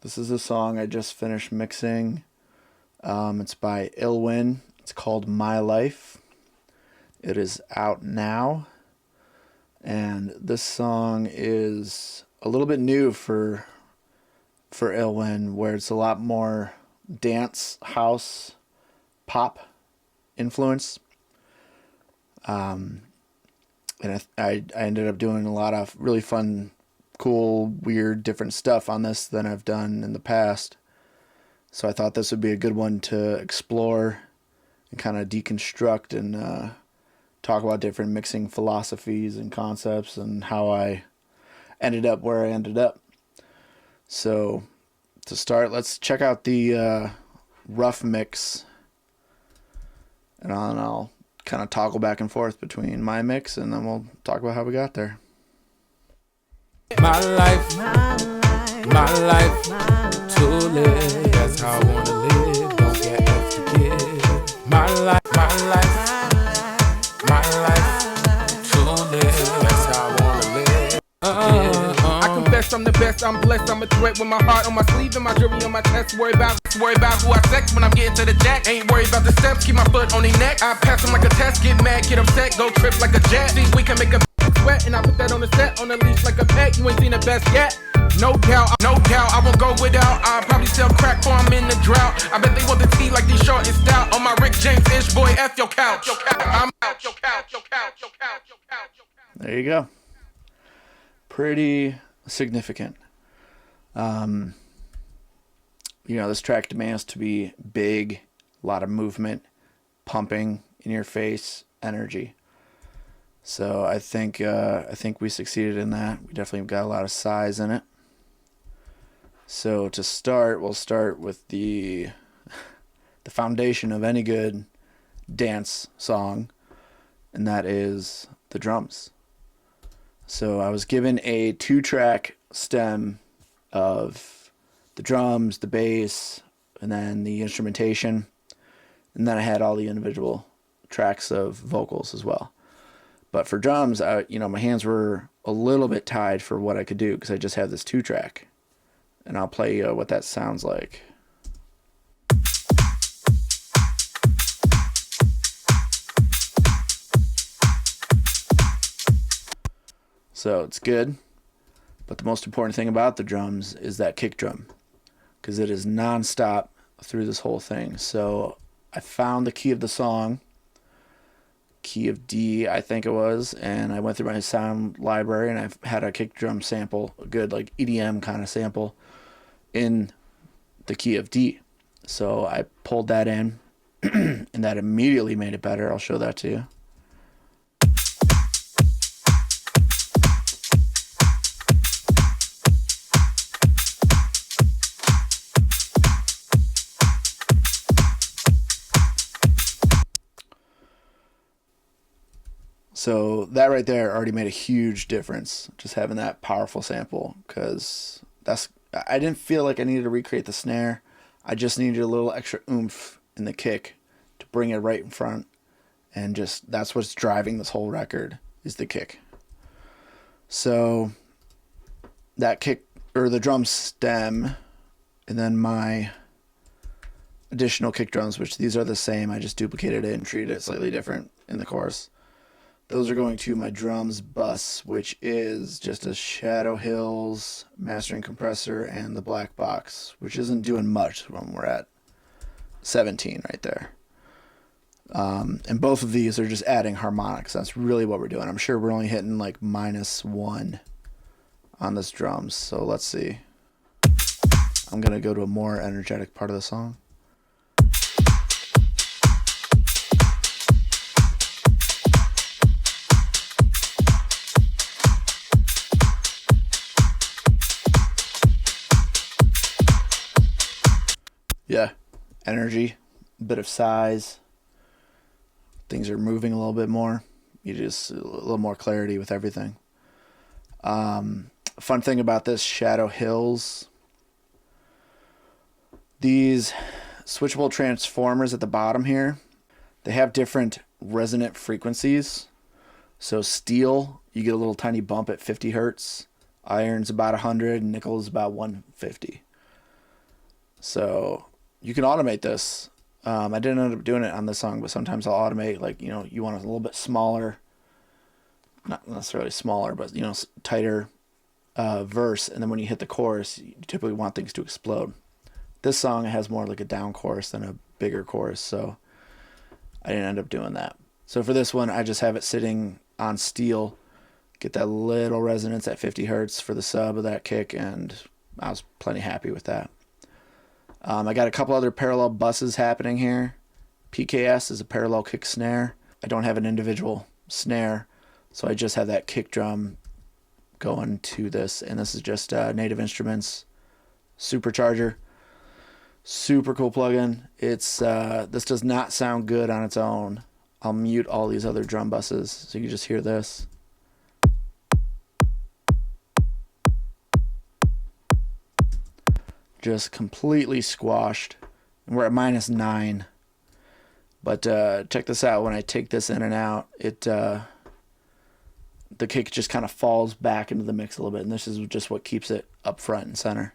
This is a song I just finished mixing. It's by illWIN. It's called My Life. It is out now. And this song is a little bit new for illWIN, where it's a lot more dance, house, pop influence. And I ended up doing a lot of really fun, cool, weird, different stuff on this than I've done in the past. So I thought this would be a good one to explore and kind of deconstruct and talk about different mixing philosophies and concepts and how I ended up where I ended up. So to start, let's check out the rough mix, and I'll kind of toggle back and forth between my mix, and then we'll talk about how we got there. My life, to live. That's how I wanna live. Don't get else to give. My life, to live. That's how I wanna live. I confess I'm the best. I'm blessed. I'm a threat with my heart on my sleeve and my jewelry on my chest. Worry about who I sex when I'm getting to the jack. Ain't worried about the steps. Keep my foot on their neck. I pass them like a test. Get mad, get upset, go trip like a jet. See, we can make a sweat, and I put that on the set, on the leash like a pet. You ain't seen the best yet. No doubt, I won't go without. I'll probably sell crack before I'm in the drought. I bet they want the tea like these short and stout. On my Rick James-ish, boy, F your couch. I'm out your couch. There you go. Pretty significant. This track demands to be big, a lot of movement, pumping in your face, energy. So I think we succeeded in that. We definitely got a lot of size in it. So to start, we'll start with the foundation of any good dance song, and that is the drums. So I was given a 2-track stem of the drums, the bass, and then the instrumentation, and then I had all the individual tracks of vocals as well. But for drums, my hands were a little bit tied for what I could do because I just had this 2-track. And I'll play you what that sounds like. So it's good. But the most important thing about the drums is that kick drum, because it is non-stop through this whole thing. So I found the key of the song, key of D, I think it was, and I went through my sound library and I've had a kick drum sample, a good like EDM kind of sample in the key of D. So I pulled that in and that immediately made it better. I'll show that to you. So that right there already made a huge difference, just having that powerful sample, because I didn't feel like I needed to recreate the snare. I just needed a little extra oomph in the kick to bring it right in front, and just that's what's driving this whole record is the kick. So that kick, or the drum stem, and then my additional kick drums, which these are the same, I just duplicated it and treated it slightly different in the chorus. Those are going to my drums bus, which is just a Shadow Hills mastering compressor and the black box, which isn't doing much when we're at 17 right there. And both of these are just adding harmonics. That's really what we're doing. I'm sure we're only hitting like -1 on this drums. So let's see. I'm going to go to a more energetic part of the song. Yeah, energy, a bit of size. Things are moving a little bit more. You just a little more clarity with everything. Fun thing about this Shadow Hills, these switchable transformers at the bottom here, they have different resonant frequencies. So steel, you get a little tiny bump at 50 hertz. Iron's about 100, nickel's about 150. So you can automate this. I didn't end up doing it on this song, but sometimes I'll automate, like, you know, you want it a little bit smaller, not necessarily smaller, but, you know, tighter verse. And then when you hit the chorus, you typically want things to explode. This song has more like a down chorus than a bigger chorus, so I didn't end up doing that. So for this one, I just have it sitting on steel, get that little resonance at 50 hertz for the sub of that kick, and I was plenty happy with that. I got a couple other parallel buses happening here. PKS is a parallel kick snare. I don't have an individual snare, so I just have that kick drum going to this, and this is just Native Instruments supercharger. Super cool plugin. It's this does not sound good on its own. I'll mute all these other drum buses so you can just hear this. Just completely squashed. And we're at -9. But check this out. When I take this in and out, it the kick just kind of falls back into the mix a little bit, and this is just what keeps it up front and center.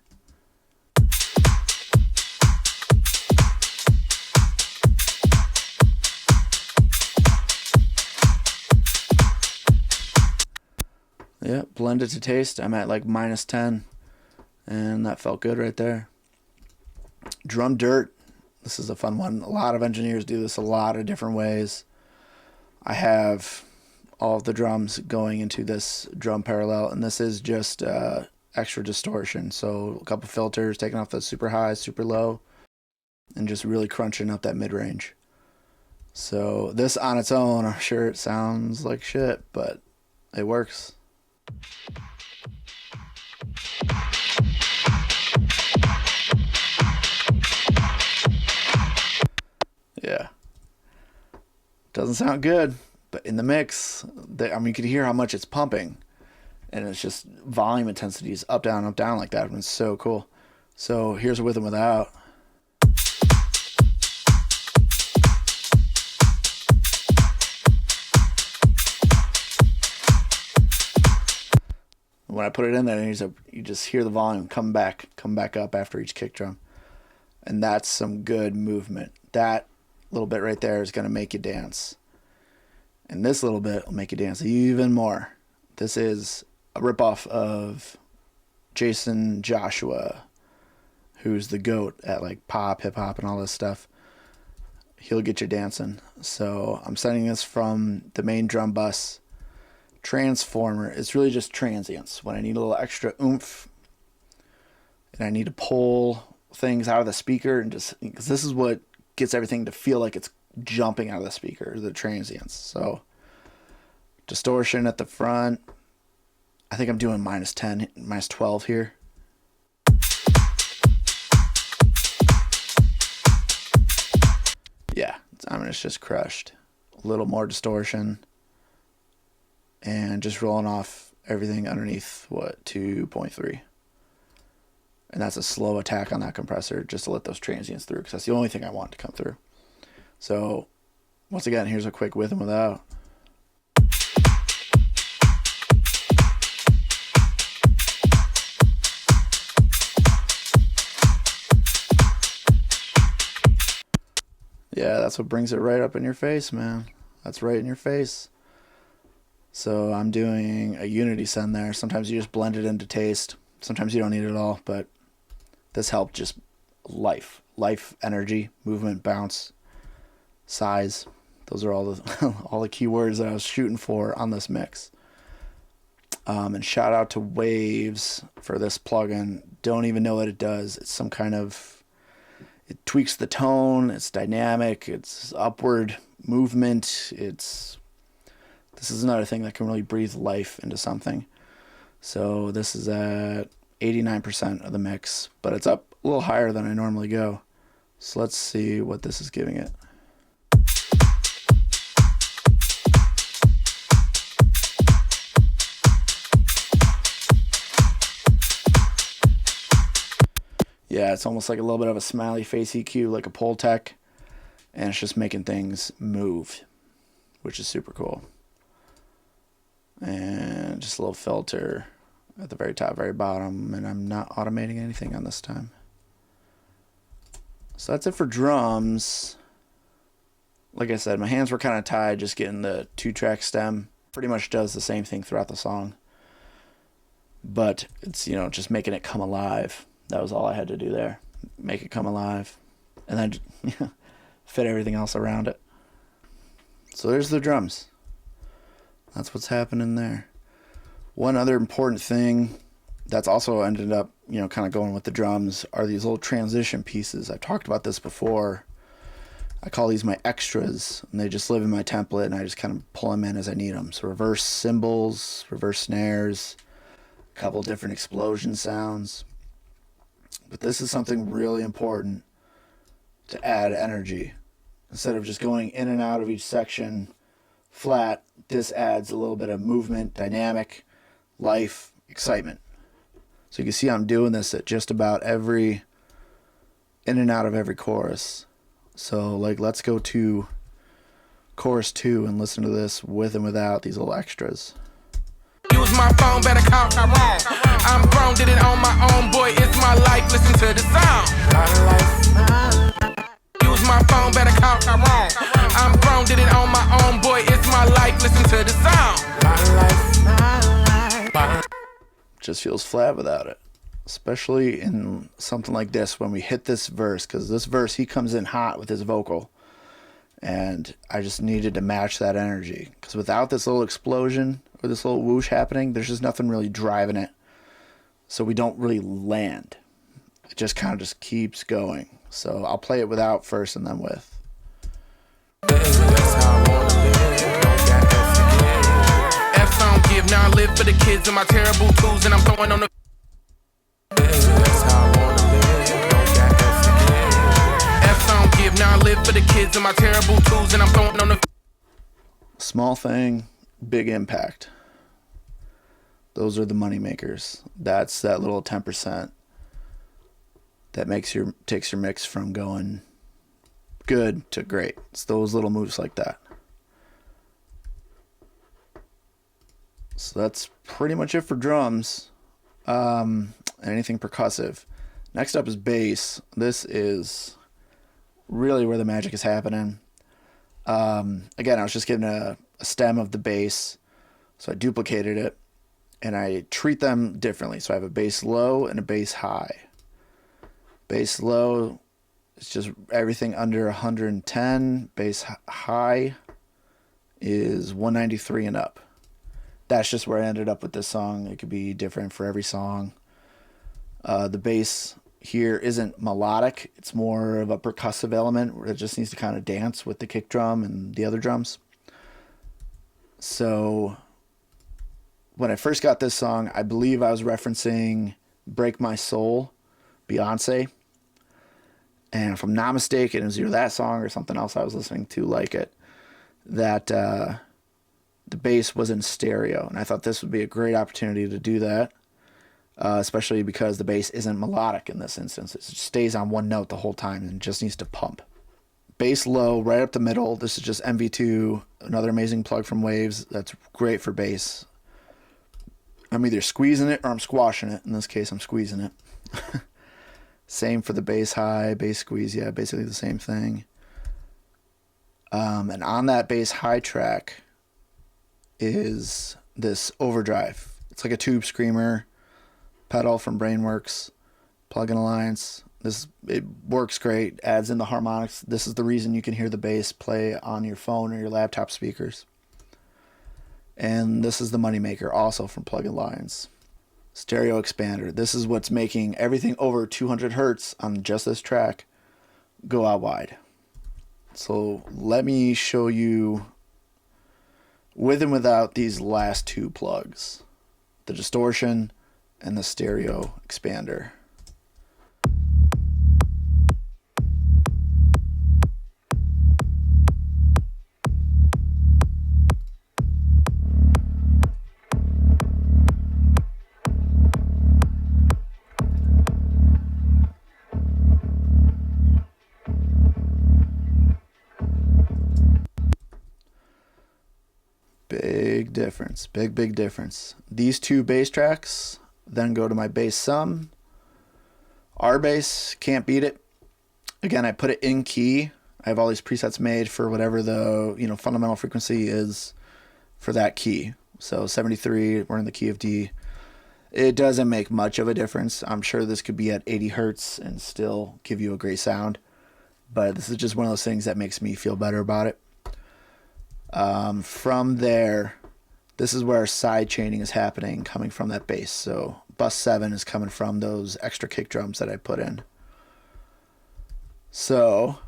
Yeah, blended to taste. I'm at like -10. And that felt good right there. Drum dirt. This is a fun one. A lot of engineers do this a lot of different ways. I have all of the drums going into this drum parallel, and this is just extra distortion. So a couple filters, taking off the super high, super low, and just really crunching up that mid-range. So this on its own, I'm sure it sounds like shit, but it works. Yeah. Doesn't sound good, but in the mix, I mean, you can hear how much it's pumping, and it's just volume intensity is up, down, like that, and it's so cool. So here's a with and without. When I put it in there, you just hear the volume come back up after each kick drum, and that's some good movement. That little bit right there is going to make you dance, and this little bit will make you dance even more. This is a ripoff of Jason Joshua, who's the GOAT at like pop, hip hop, and all this stuff. He'll get you dancing. So I'm sending this from the main drum bus transformer. It's really just transients. When I need a little extra oomph and I need to pull things out of the speaker, and just because this is what gets everything to feel like it's jumping out of the speaker, the transients. So distortion at the front. I think I'm doing -10, -12 here. Yeah, I mean, it's just crushed. A little more distortion, and just rolling off everything underneath, 2.3. And that's a slow attack on that compressor, just to let those transients through, because that's the only thing I want to come through. So once again, here's a quick with and without. Yeah, that's what brings it right up in your face, man. That's right in your face. So I'm doing a unity send there. Sometimes you just blend it into taste. Sometimes you don't need it at all, but this helped just life, energy, movement, bounce, size. Those are all the all the keywords that I was shooting for on this mix. And shout out to Waves for this plugin. Don't even know what it does. It's some kind of, it tweaks the tone. It's dynamic. It's upward movement. This is another thing that can really breathe life into something. So this is at 89% of the mix, but it's up a little higher than I normally go. So let's see what this is giving it. Yeah, it's almost like a little bit of a smiley face EQ, like a Pultec, and it's just making things move, which is super cool. And just a little filter at the very top, very bottom, and I'm not automating anything on this time. So that's it for drums. Like I said, my hands were kind of tied just getting the 2-track stem. Pretty much does the same thing throughout the song. But it's, you know, just making it come alive. That was all I had to do there. Make it come alive. And then fit everything else around it. So there's the drums. That's what's happening there. One other important thing that's also ended up, you know, kind of going with the drums are these little transition pieces. I've talked about this before. I call these my extras, and they just live in my template, and I just kind of pull them in as I need them. So reverse cymbals, reverse snares, a couple different explosion sounds. But this is something really important to add energy. Instead of just going in and out of each section flat, this adds a little bit of movement, dynamic, life, excitement. So you can see I'm doing this at just about every, in and out of every chorus. So like, let's go to chorus 2 and listen to this with and without these little extras. Use my phone, better count my wrong. I'm grown, did it on my own, boy, it's my life, listen to the sound. Use my phone, better count my wrong. I'm grown, did it on my own, boy, it's my life, listen to the sound. Just feels flat without it, especially in something like this when we hit this verse, because this verse he comes in hot with his vocal, and I just needed to match that energy, because without this little explosion or this little whoosh happening, there's just nothing really driving it, so we don't really land. It just kind of just keeps going. So I'll play it without first and then with. Now I live for the kids and my terrible tools, and I'm throwing on the. That's how I wanna live. Don't got F song give. Now I live for the kids and my terrible tools, and I'm throwing on the. Small thing, big impact. Those are the money makers. That's that little 10% that takes your mix from going good to great. It's those little moves like that. So that's pretty much it for drums. Anything percussive. Next up is bass. This is really where the magic is happening. Again, I was just given a stem of the bass, so I duplicated it, and I treat them differently. So I have a bass low and a bass high. Bass low is just everything under 110. Bass high is 193 and up. That's just where I ended up with this song. It could be different for every song. The bass here isn't melodic. It's more of a percussive element where it just needs to kind of dance with the kick drum and the other drums. So when I first got this song, I believe I was referencing Break My Soul, Beyonce. And if I'm not mistaken, it was either that song or something else I was listening to like it, that the bass was in stereo, and I thought this would be a great opportunity to do that, especially because the bass isn't melodic in this instance. It just stays on one note the whole time and just needs to pump. Bass low, right up the middle. This is just MV2, another amazing plug from Waves. That's great for bass. I'm either squeezing it or I'm squashing it. In this case, I'm squeezing it. Same for the bass high, bass squeeze, yeah, basically the same thing. And on that bass high track is this overdrive. It's like a tube screamer pedal from Brainworks, Plugin Alliance. It works great, adds in the harmonics. This is the reason you can hear the bass play on your phone or your laptop speakers. And this is the moneymaker, also from Plugin Alliance. Stereo expander. This is what's making everything over 200 hertz on just this track go out wide. So let me show you with and without these last two plugs, the distortion and the stereo expander. Big difference, big difference. These two bass tracks then go to my bass sum. R bass, can't beat it. Again, I put it in key. I have all these presets made for whatever the, you know, fundamental frequency is for that key. So 73, we're in the key of D. It doesn't make much of a difference. I'm sure this could be at 80 hertz and still give you a great sound. But this is just one of those things that makes me feel better about it. From there, this is where side chaining is happening, coming from that bass. So bus 7 is coming from those extra kick drums that I put in. So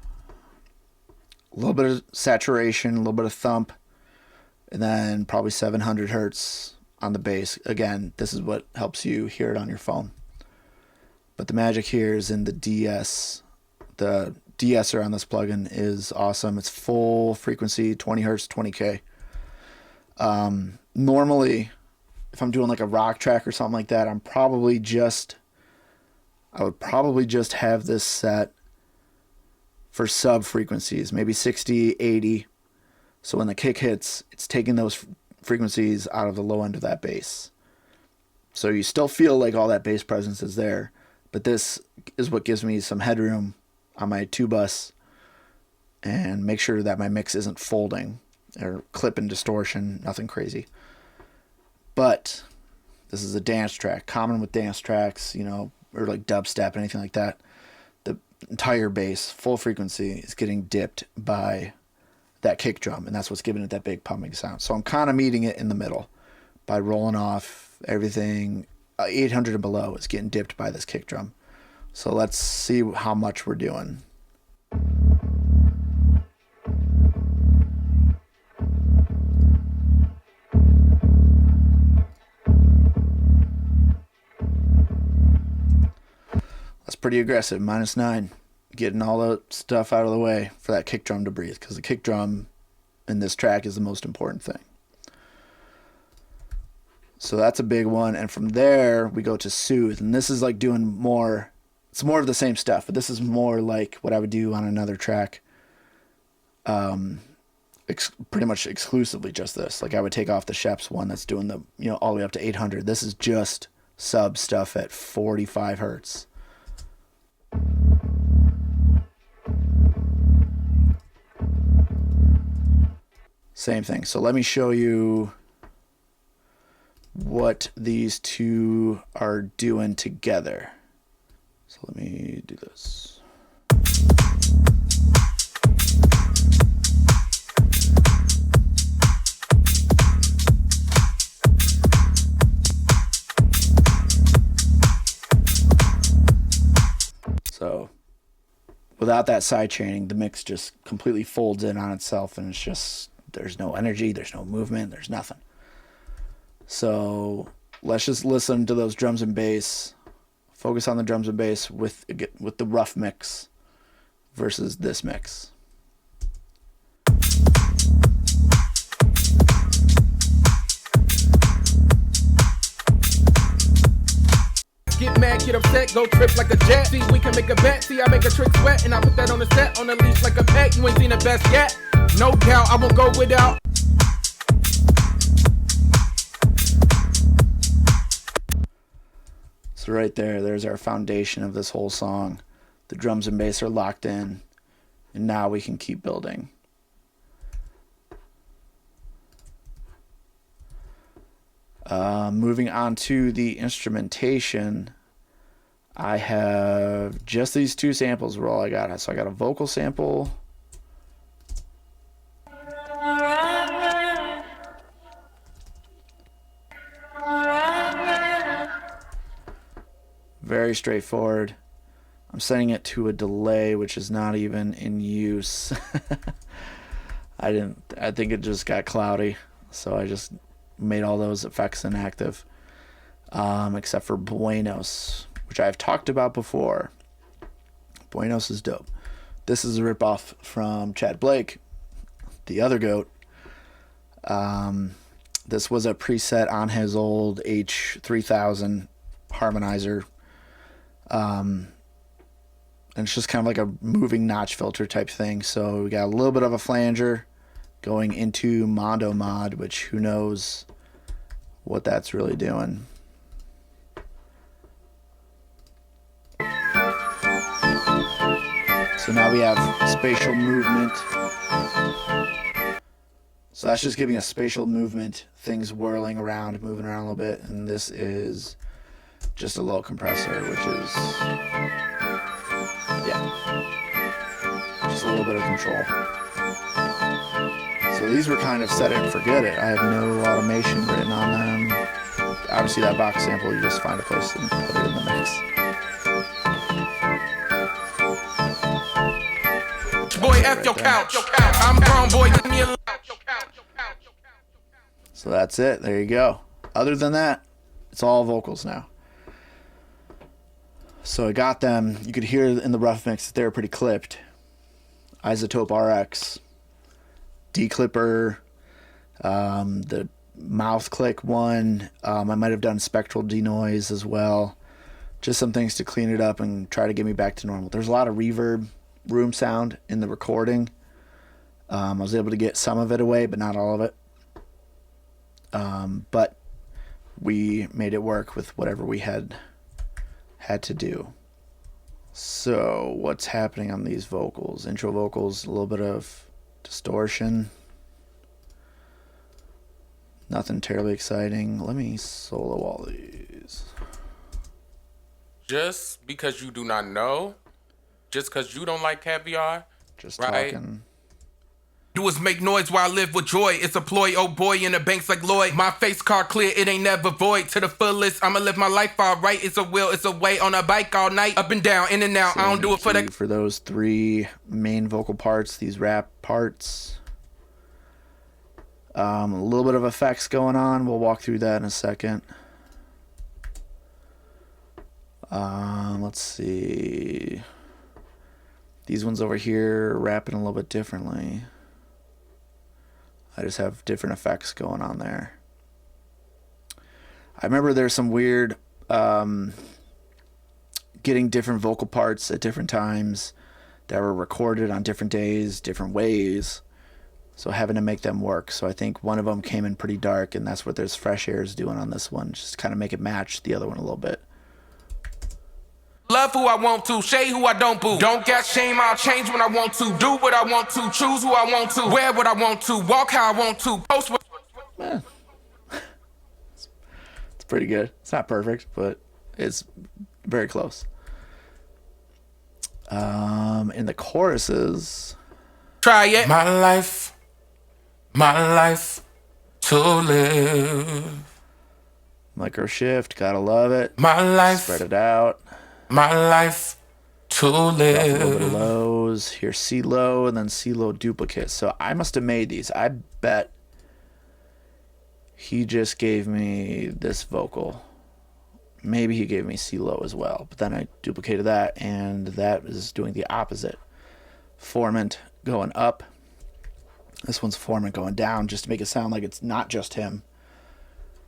a little bit of saturation, a little bit of thump, and then probably 700 hertz on the bass. Again, this is what helps you hear it on your phone. But the magic here is in the DS. The de-esser on this plugin is awesome. It's full frequency, 20 hertz, 20K. Normally, if I'm doing like a rock track or something like that, I would probably just have this set for sub frequencies, maybe 60, 80. So when the kick hits, it's taking those frequencies out of the low end of that bass. So you still feel like all that bass presence is there, but this is what gives me some headroom on my 2-bus and make sure that my mix isn't folding or clip and distortion, nothing crazy. But this is a dance track, common with dance tracks, you know, or like dubstep, anything like that. The entire bass, full frequency, is getting dipped by that kick drum, and that's what's giving it that big pumping sound. So I'm kind of meeting it in the middle by rolling off everything 800 and below is getting dipped by this kick drum. So let's see how much we're doing. That's pretty aggressive, -9. Getting all the stuff out of the way for that kick drum to breathe, because the kick drum in this track is the most important thing. So that's a big one. And from there, we go to soothe. And this is like doing more, it's more of the same stuff, but this is more like what I would do on another track. Pretty much exclusively just this. Like I would take off the Sheps one that's doing the, you know, all the way up to 800. This is just sub stuff at 45 hertz. Same thing. So let me show you what these two are doing together. So let me do this. So without that side chaining, the mix just completely folds in on itself, and it's just, there's no energy, there's no movement, there's nothing. So let's just listen to those drums and bass, focus on the drums and bass with the rough mix versus this mix. Get mad, get upset, go trip like a jet. See, we can make a bet. See, I make a trick sweat, and I put that on the set, on the leash like a pet. You ain't seen the best yet. No doubt, I won't go without. So right there's our foundation of this whole song. The drums and bass are locked in, and now we can keep building. Moving on to the instrumentation, I have just these two samples were all I got. So I got a vocal sample. Very straightforward. I'm setting it to a delay, which is not even in use. I think it just got cloudy, so I just made all those effects inactive, except for Buenos, which I've talked about before. Buenos is dope. This is a ripoff from Chad Blake, the other GOAT. This was a preset on his old H3000 harmonizer. And it's just kind of like a moving notch filter type thing. So we got a little bit of a flanger going into mondo mod, which who knows what that's really doing. So So now we have spatial movement. So that's just giving us spatial movement, things whirling around, moving around a little bit. And this is just a low compressor, which is, yeah, just a little bit of control. So these were kind of set it and forget it. I have no automation written on them. Obviously that box sample, you just find a place and put it in the mix. Boy, F your couch. I'm grown, boy, give me a... So that's it. There you go. Other than that, it's all vocals now. So I got them. You could hear in the rough mix that they were pretty clipped. Isotope RX, declipper, the mouth click one. I might have done spectral denoise as well. Just some things to clean it up and try to get me back to normal. There's a lot of reverb, room sound in the recording. I was able to get some of it away, but not all of it. But we made it work with whatever we had to do. So what's happening on these vocals? Intro vocals, a little bit of distortion. Nothing terribly exciting. Let me solo all these. Just because you do not know, just because you don't like caviar, Just right? talking. Do is make noise while I live with joy. It's a ploy, oh boy, in the banks like Lloyd. My face car clear, it ain't never void. To the fullest, I'ma live my life all right. It's a will, it's a way on a bike all night. Up and down, in and out. I don't do it for the... For those three main vocal parts, these rap parts. A little bit of effects going on. We'll walk through that in a second. Let's see. These ones over here rapping a little bit differently. I just have different effects going on there. I remember there's some weird getting different vocal parts at different times that were recorded on different days, different ways. So having to make them work. So I think one of them came in pretty dark, and that's what there's Fresh Air is doing on this one. Just kind of make it match the other one a little bit. Love who I want to, shade who I don't boo. Don't get shame, I'll change when I want to. Do what I want to, choose who I want to. Wear what I want to, walk how I want to. Post what... It's pretty good. It's not perfect, but it's very close. In the choruses... Try it. My life to live. Micro shift, gotta love it. My life. Spread it out. My life to live. A little bit of lows. Here's C low and then C low duplicate. So I must have made these. I bet he just gave me this vocal. Maybe he gave me C low as well. But then I duplicated that, and that is doing the opposite. Formant going up. This one's formant going down, just to make it sound like it's not just him.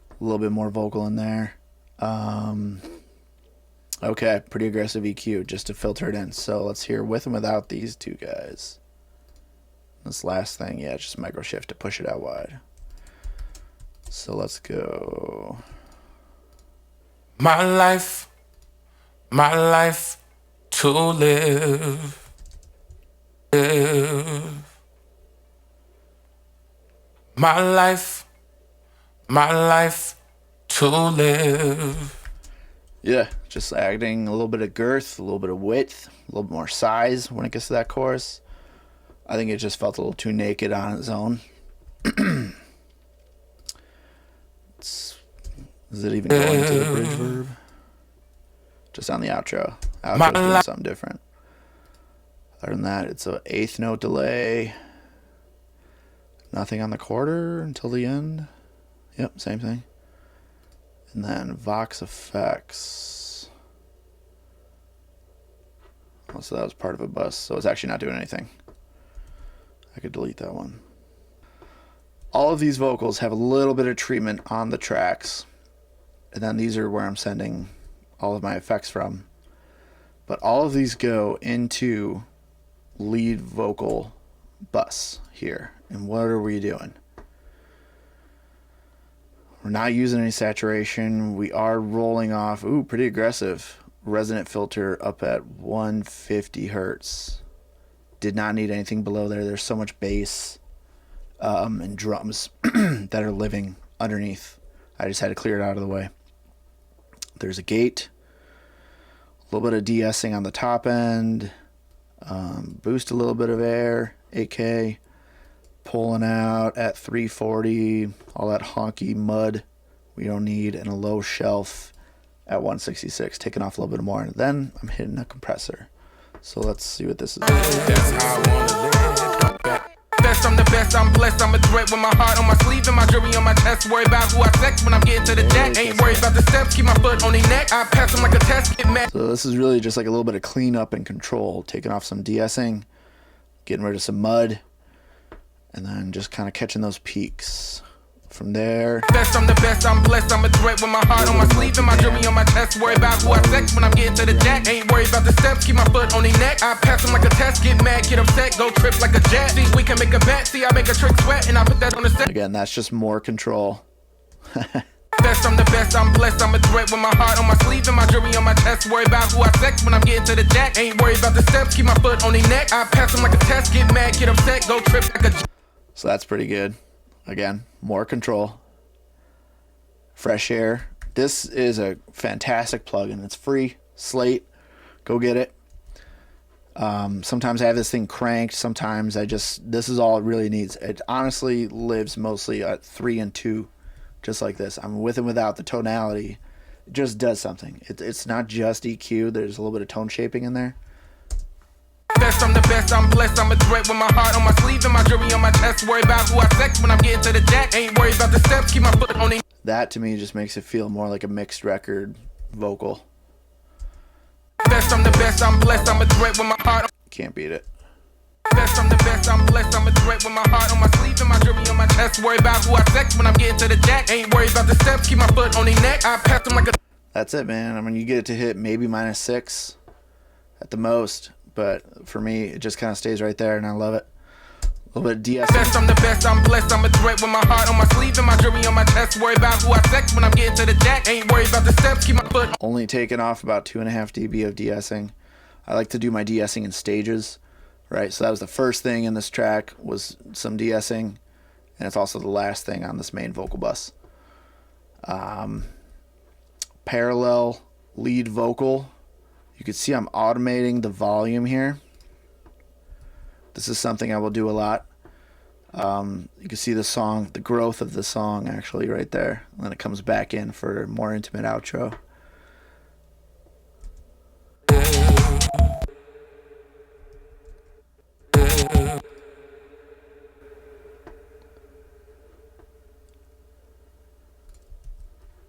A little bit more vocal in there. Okay, pretty aggressive EQ just to filter it in. So let's hear with and without these two guys. This last thing, yeah, just micro shift to push it out wide. So let's go. My life to live. My life to live. Yeah, just adding a little bit of girth, a little bit of width, a little bit more size when it gets to that chorus. I think it just felt a little too naked on its own. Is it even going into the bridge verb? Just on the outro. Outro's doing something different. Other than that, it's an eighth note delay. Nothing on the quarter until the end. Yep, same thing. And then Vox effects. Oh, so that was part of a bus. So it's actually not doing anything. I could delete that one. All of these vocals have a little bit of treatment on the tracks. And then these are where I'm sending all of my effects from. But all of these go into lead vocal bus here. And what are we doing? We're not using any saturation. We are rolling off, pretty aggressive resonant filter up at 150 hertz. Did not need anything below there. There's so much bass and drums that are living underneath. I just had to clear it out of the way. There's a gate, a little bit of de-essing on the top end, boost a little bit of air, 8K, pulling out at 340, all that honky mud we don't need, and a low shelf at 166, taking off a little bit more, and then I'm hitting a compressor. So let's see what this is. That's how I wanna live. Best, I'm the best, I'm blessed, I'm a threat with my heart on my sleeve and my jewelry on my chest. Worry about who I sex when I'm getting to the jack. Ain't worried about the steps, keep my foot on their neck. I pass them like a test, get mad. So this is really just like a little bit of cleanup and control, taking off some de-essing, getting rid of some mud, and then just kind of catching those peaks. From there, best, I'm the best, I'm blessed, I'm a threat with my heart on my sleeve and my jewelry on my chest. Worry about who I sex when I'm getting to the jack. Ain't worried about the steps, keep my foot on their neck. I pass them like a test, get mad, get upset, go trip like a jet. See, we can make a bet, see, I make a trick sweat, and I put that on the set. Again, that's just more control. Best, I'm the best, I'm blessed, I'm a threat with my heart on my sleeve and my jewelry on my chest. Worry about who I sex when I'm getting to the jack. Ain't worried about the steps, keep my foot on their neck. I pass them like a test, get mad, get upset, go trip like a jet. So that's pretty good. Again, more control. Fresh air. This is a fantastic plugin. It's free. Slate. Go get it. Sometimes I have this thing cranked. Sometimes this is all it really needs. It honestly lives mostly at 3 and 2, just like this. I'm with and without the tonality. It just does something. It's not just EQ. There's a little bit of tone shaping in there. Best, I'm the best, I'm blessed, I'm a threat with my heart on my sleeve and my jewelry on my chest. Worry about who I sex when I'm getting to the jack. Ain't worried about the steps, keep my foot on the... That to me just makes it feel more like a mixed record vocal. Best, I'm the best, I'm blessed, I'm a threat with my heart. Can't beat it. Best, I'm the best, I'm blessed, I'm a threat with my heart on my sleeve and my jewelry on my chest. Worry about who I sex when I'm getting to the jack. Ain't worried about the steps, keep my foot on the neck. I pass them like a... That's it, man. I mean, you get it to hit maybe -6 at the most, but for me, it just kind of stays right there, and I love it. A little bit of de-essing. Best, I'm the best, I'm blessed, I'm a threat with my heart on my sleeve and my jewelry on my chest. Worry about who I sex when I'm getting to the jack. Ain't worried about the steps, keep my foot... Only taking off about 2.5 dB of de-essing. I like to do my de-essing in stages, right? So that was the first thing in this track, was some de-essing, and it's also the last thing on this main vocal bus. Parallel lead vocal. You can see I'm automating the volume here. This is something I will do a lot. You can see the song, the growth of the song actually right there. And then it comes back in for a more intimate outro.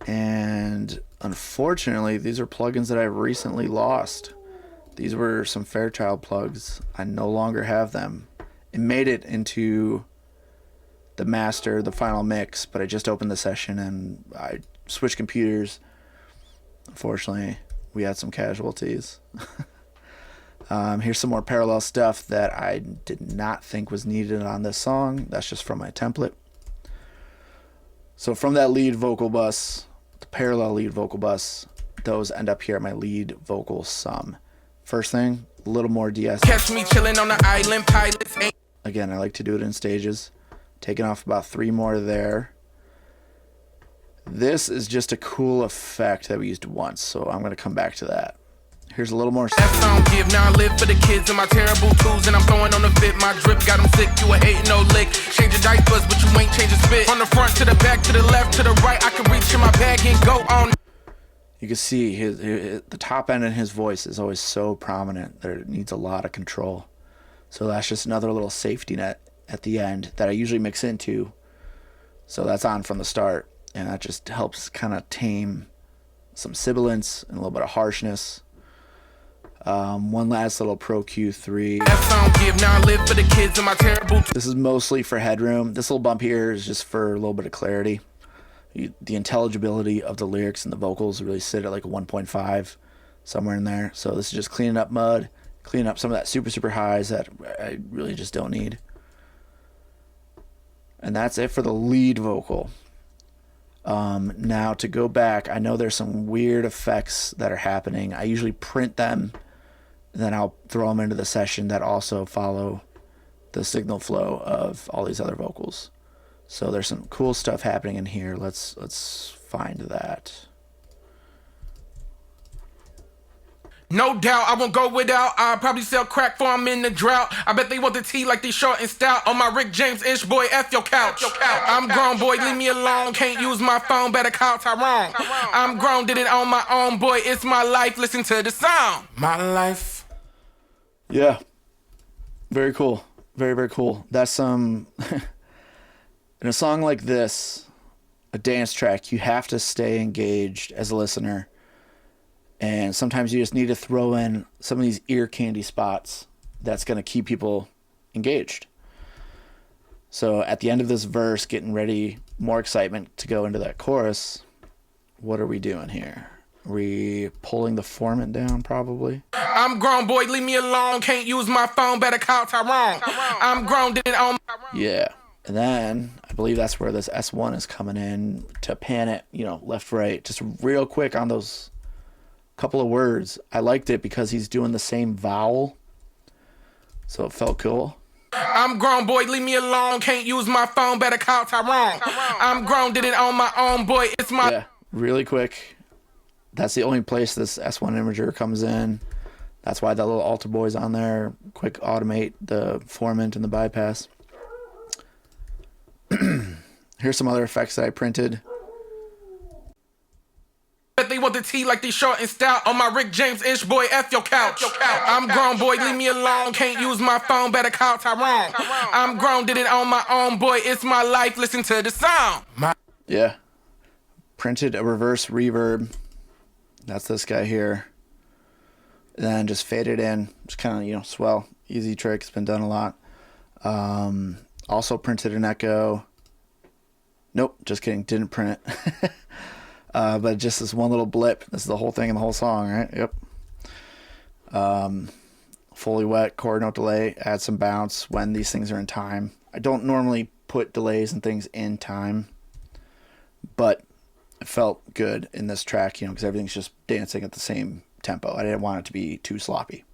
And unfortunately, these are plugins that I've recently lost. These were some Fairchild plugs. I no longer have them. It made it into the master, the final mix, but I just opened the session and I switched computers. Unfortunately, we had some casualties. Here's some more parallel stuff that I did not think was needed on this song. That's just from my template. So from that lead vocal bus, the parallel lead vocal bus, those end up here at my lead vocal sum. First thing, a little more DS. Catch me chilling on the island, pilots ain't... Again, I like to do it in stages. Taking off about 3 more there. This is just a cool effect that we used once, so I'm going to come back to that. Here's a little more. That's I don't give, now I live for the kids and my terrible tools, and I'm throwing on the fit, my drip got them sick, you a hating no lick. Change your diapers, but you ain't changing spit. On the front to the back, to the left, to the right, I can reach in my bag and go on. You can see the top end in his voice is always so prominent that it needs a lot of control. So that's just another little safety net at the end that I usually mix into. So that's on from the start, and that just helps kind of tame some sibilance and a little bit of harshness. One last little Pro Q3. That's I don't give, now I live for the kids and my terrible... This is mostly for headroom. This little bump here is just for a little bit of clarity. The intelligibility of the lyrics and the vocals really sit at like a 1.5, somewhere in there. So this is just cleaning up mud, cleaning up some of that super highs that I really just don't need. And that's it for the lead vocal. Now to go back, I know there's some weird effects that are happening. I usually print them And then I'll throw them into the session that also follow the signal flow of all these other vocals. So there's some cool stuff happening in here. Let's find that. No doubt, I won't go without. I'll probably sell crack for I'm in the drought. I bet they want the tea like they short and stout. On my Rick James ish boy, F your couch. I'm grown, boy, leave me alone. Can't use my phone, better call Tyrone. I'm grown, did it on my own, boy. It's my life, listen to the sound. My life. Yeah. Very cool. Very, very cool. That's some... in a song like this, a dance track, you have to stay engaged as a listener. And sometimes you just need to throw in some of these ear candy spots that's going to keep people engaged. So at the end of this verse, getting ready, more excitement to go into that chorus. What are we doing here? Are we pulling the formant down probably? I'm grown, boy, leave me alone. Can't use my phone, better call Tyrone. I'm grown, did it on my... Yeah. And then I believe that's where this S1 is coming in to pan it, left, right. Just real quick on those couple of words. I liked it because he's doing the same vowel. So it felt cool. I'm grown, boy, leave me alone. Can't use my phone, better call Tyrone. I'm grown, did it on my own, boy. It's my... Yeah, really quick. That's the only place this S1 imager comes in. That's why that little altar boy's on there. Quick automate the formant and the bypass. Here's some other effects that I printed. Bet they want the tea like they short and stout. On my Rick James ish boy, F your couch. I'm grown, boy, leave me alone. Can't use my phone, better call Tyrone. I'm grown, did it on my own, boy. It's my life, listen to the sound. Yeah. Printed a reverse reverb. That's this guy here. And then just faded in. Just kind of, swell. Easy trick. It's been done a lot. Also printed an echo. Nope, just kidding. Didn't print it. But just this one little blip. This is the whole thing in the whole song, right? Yep. Fully wet, chord note delay. Add some bounce when these things are in time. I don't normally put delays and things in time. But it felt good in this track, because everything's just dancing at the same tempo. I didn't want it to be too sloppy.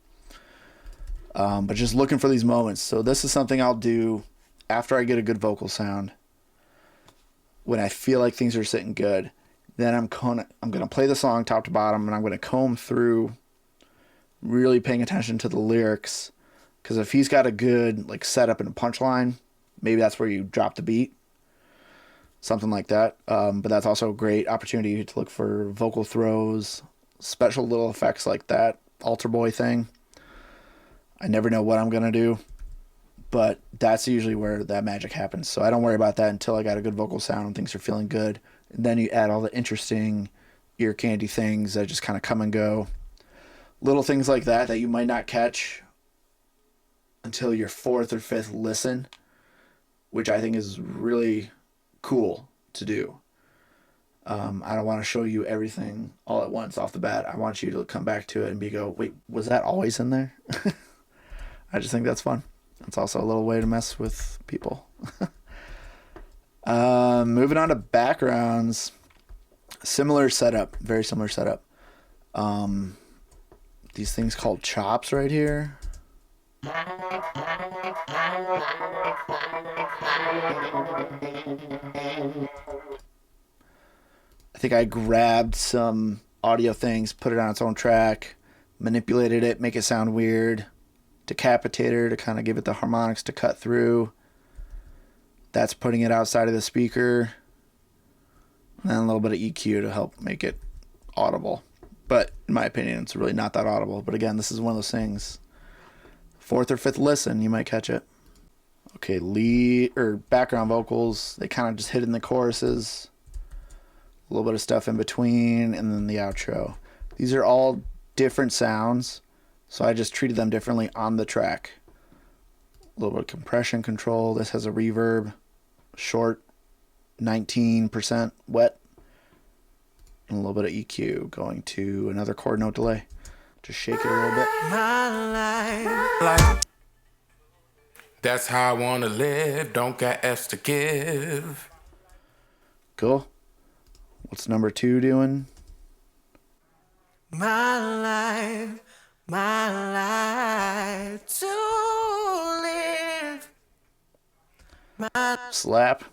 But just looking for these moments. So this is something I'll do after I get a good vocal sound. When I feel like things are sitting good, then I'm gonna play the song top to bottom, and I'm gonna comb through, really paying attention to the lyrics. Because if he's got a good setup and a punchline, maybe that's where you drop the beat. Something like that. But that's also a great opportunity to look for vocal throws, special little effects like that altar boy thing. I never know what I'm going to do, but that's usually where that magic happens. So I don't worry about that until I got a good vocal sound and things are feeling good. And then you add all the interesting ear candy things that just kind of come and go. Little things like that you might not catch until your fourth or fifth listen, which I think is really cool to do. I don't want to show you everything all at once off the bat. I want you to come back to it and wait, was that always in there? I just think that's fun. It's also a little way to mess with people. Moving on to backgrounds. Similar setup, very similar setup. These things called chops right here. I think I grabbed some audio things, put it on its own track, manipulated it, make it sound weird, decapitator to kind of give it the harmonics to cut through. That's putting it outside of the speaker. And then a little bit of EQ to help make it audible. But in my opinion, it's really not that audible. But again, this is one of those things. Fourth or fifth listen, you might catch it. Okay, lead or background vocals, they kind of just hit in the choruses. A little bit of stuff in between, and then the outro. These are all different sounds, so I just treated them differently on the track. A little bit of compression control. This has a reverb, short, 19% wet, and a little bit of EQ going to another chord note delay. Just shake it a little bit. My life. That's how I want to live. Don't got F's to give. Cool. What's number 2 doing? My life, my life. slap,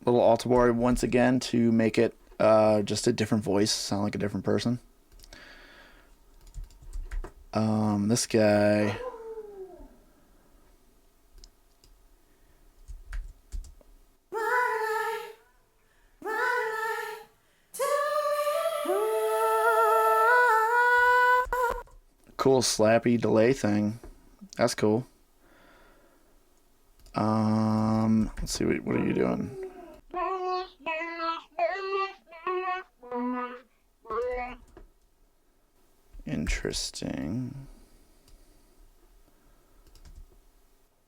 little alto board once again to make it just a different voice, sound like a different person. This guy. Cool slappy delay thing. That's cool. Let's see, what are you doing? Interesting.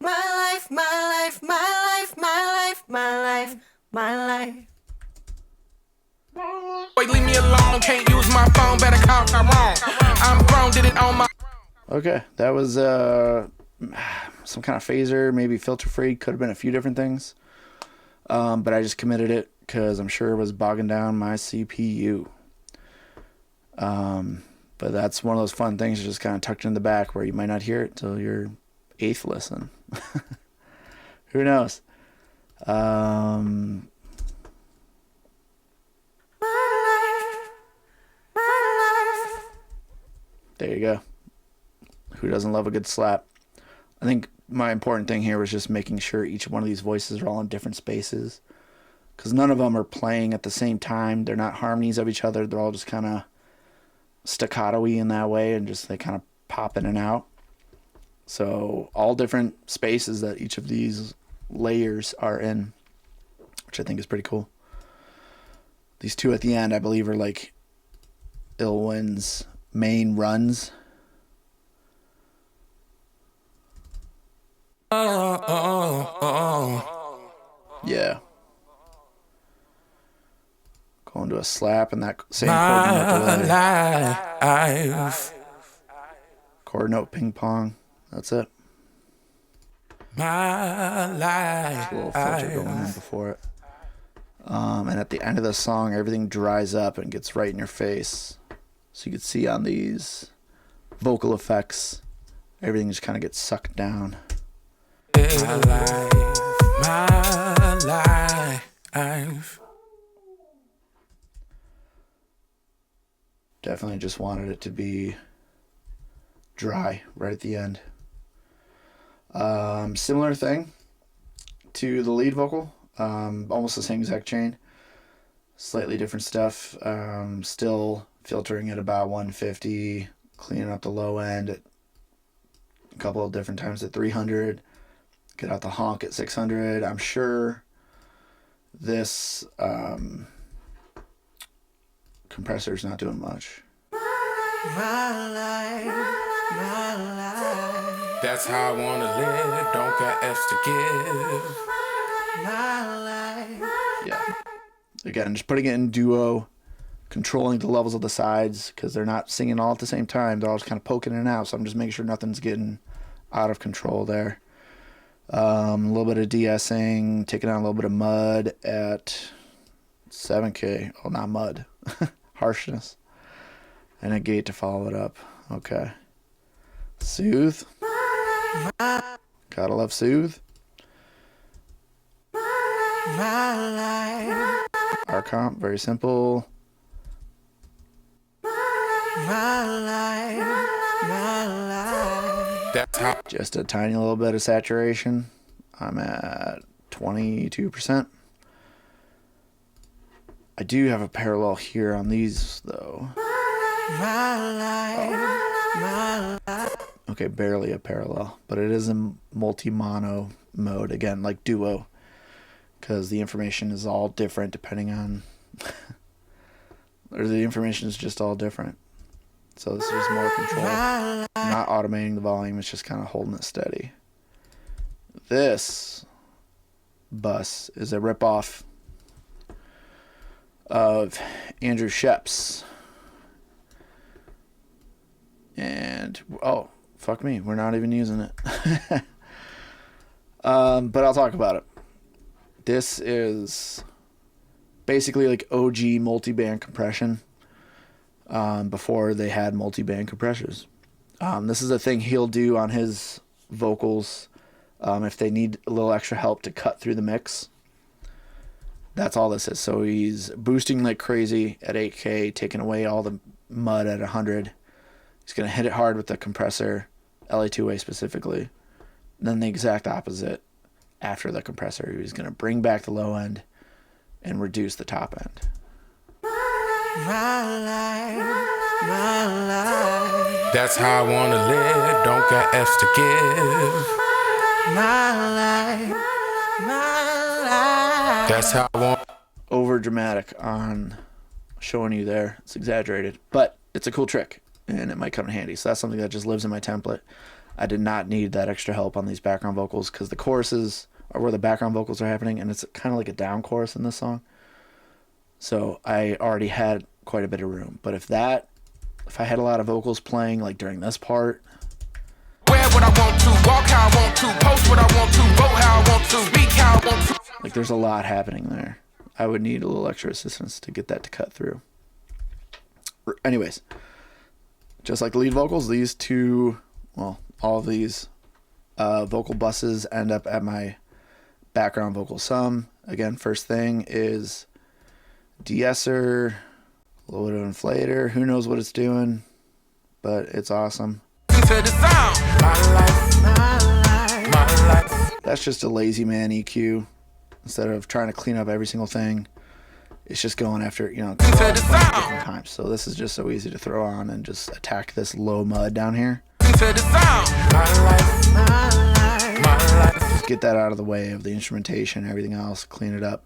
My life, my life, my life, my life, my life, my life. Wait, leave me alone, can't use my phone, better call Tyrone. I'm grown, did it on my... Okay, that was some kind of phaser, maybe filter free, could have been a few different things. But I just committed it because I'm sure it was bogging down my CPU. But that's one of those fun things just kind of tucked in the back where you might not hear it till your 8th listen. Who knows? There you go. Who doesn't love a good slap? I think my important thing here was just making sure each one of these voices are all in different spaces, because none of them are playing at the same time. They're not harmonies of each other. They're all just kind of staccato-y in that way, and just they kind of pop in and out. So all different spaces that each of these layers are in, which I think is pretty cool. These two at the end, I believe, are like illWIN's main runs. Yeah. Going to a slap and that same chord note. Chord note ping pong. That's it. My life. A little filter going in before it. And at the end of the song, everything dries up and gets right in your face. So you can see on these vocal effects, everything just kind of gets sucked down. My life. Definitely just wanted it to be dry right at the end. Similar thing to the lead vocal. Almost the same exact chain. Slightly different stuff. Still filtering at about 150. Cleaning up the low end at a couple of different times at 300. Get out the honk at 600. I'm sure this compressor's not doing much. My life, my life. That's how I wanna live. Don't got F's to give. My life. Yeah. Again, just putting it in duo, controlling the levels of the sides, because they're not singing all at the same time. They're all just kind of poking in and out, so I'm just making sure nothing's getting out of control there. A little bit of de-essing, taking out a little bit of mud at 7K. Oh, not mud. Harshness. And a gate to follow it up. Okay. Soothe. Gotta love soothe. My life. Our comp, very simple. My life. My life. That's how. Just a tiny little bit of saturation. I'm at 22%. I do have a parallel here on these, though. My life. My life. Okay, barely a parallel, but it is in multi-mono mode, again, like duo, because the information is all different depending on, or the information is just all different. So this is just more control. Not automating the volume, it's just kind of holding it steady. This bus is a ripoff of Andrew Shepp's. And, oh, fuck me, we're not even using it. But I'll talk about it. This is basically like OG multi-band compression. Before they had multi-band compressors. This is a thing he'll do on his vocals if they need a little extra help to cut through the mix. That's all this is. So he's boosting like crazy at 8K, taking away all the mud at 100. He's going to hit it hard with the compressor, LA2A specifically. And then the exact opposite after the compressor. He's going to bring back the low end and reduce the top end. That's how I wanna live, don't got F's to give. That's how I want. Over dramatic on showing you there. It's exaggerated, but it's a cool trick and it might come in handy. So that's something that just lives in my template. I did not need that extra help on these background vocals because the choruses are where the background vocals are happening, and it's kind of like a down chorus in this song. So I already had quite a bit of room. But if I had a lot of vocals playing like during this part, Wear what I want to, walk how I want to, post what I want to, vote how I want to, speak how I want to. like there's a lot happening there. I would need a little extra assistance to get that to cut through. Anyways, just like the lead vocals, these two, well, all of these vocal buses end up at my background vocal sum. Again, first thing is de-esser, a little bit of inflator. Who knows what it's doing, but it's awesome. To the sound. My life, my life. That's just a lazy man EQ. Instead of trying to clean up every single thing, it's just going after, you know, different times. So this is just so easy to throw on and just attack this low mud down here. To the sound. My life, my life. Just get that out of the way of the instrumentation, everything else, clean it up.